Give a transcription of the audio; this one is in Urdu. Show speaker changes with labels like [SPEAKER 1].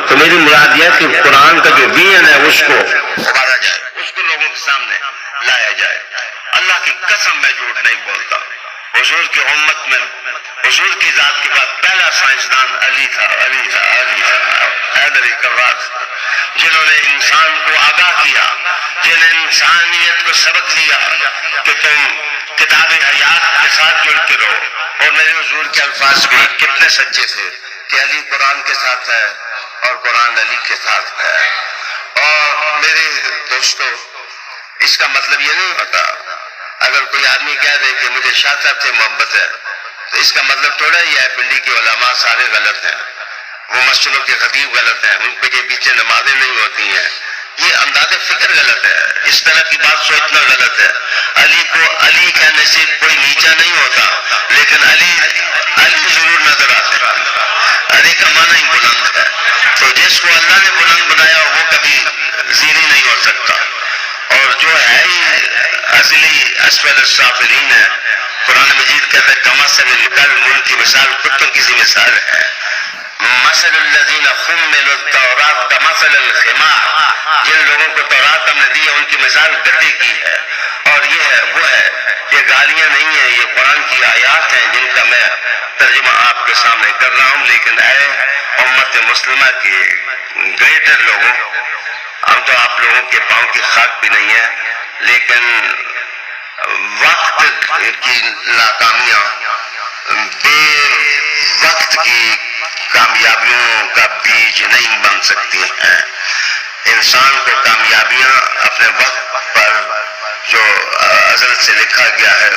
[SPEAKER 1] تو میری مراد یہ کہ قرآن کا جو ویژن ہے اس کو ابھارا جائے، اس کو لوگوں کے سامنے لایا جائے۔ اللہ کی قسم میں جھوٹ نہیں بولتا، حضور کی امت میں حضور کی ذات کے بعد پہلا سائنسدان علی تھا، علی تھا، علی تھا، حیدر کرار، جنہوں نے انسان کو آگاہ کیا، جنہیں انسانیت کو سبق دیا کہ تم کتاب حیات کے ساتھ جڑ کے رہو۔ اور میرے حضور کے الفاظ بھی کتنے سچے تھے کہ علی قرآن کے ساتھ ہے اور قرآن علی کے ساتھ ہے۔ اور میرے دوستو، اس کا مطلب یہ نہیں ہوتا اگر کوئی آدمی کہہ دے کہ مجھے شاہ صاحب سے محبت ہے تو اس کا مطلب تھوڑا یہ ہے پنڈی کے علماء سارے غلط ہیں، وہ مسجدوں کے خطیب غلط ہیں، ان کے پیچھے نمازیں نہیں ہوتی ہیں۔ یہ انداز فکر غلط ہے، اس طرح کی بات سوچنا غلط ہے۔ علی کو علی کہنے سے کوئی نیچا نہیں ہوتا، لیکن علی ضرور نظر آتے ہیں۔ علی کا معنی ہی بلند ہے، تو جس کو اللہ نے بلند بنایا وہ کبھی زیریں نہیں ہو سکتا، اور جو ہے ہی ازلی اسفل السافلین ہے۔ قرآن مجید کہتا ہے کمثل الکلب، ان کی مثال کتوں کی سی مثال ہے۔ مثل الذین حملوا التوراۃ کمثل الحمار، جن لوگوں کو تورات ہم نے دی ہے ان کی مثال گدھے کی ہے۔ اور یہ ہے وہ ہے، یہ گالیاں نہیں ہیں، یہ قرآن کی آیات ہیں جن کا میں ترجمہ آپ کے سامنے کر رہا ہوں۔ لیکن اے امت مسلمہ کے گریٹر لوگوں، ہم تو آپ لوگوں کے پاؤں کی خاک بھی نہیں ہے، لیکن وقت کی ناکامیاں بے وقت کی کامیابیوں کا بیج نہیں بن سکتی ہیں۔ انسان کو کامیابیاں اپنے وقت پر جو ازل سے لکھا گیا ہے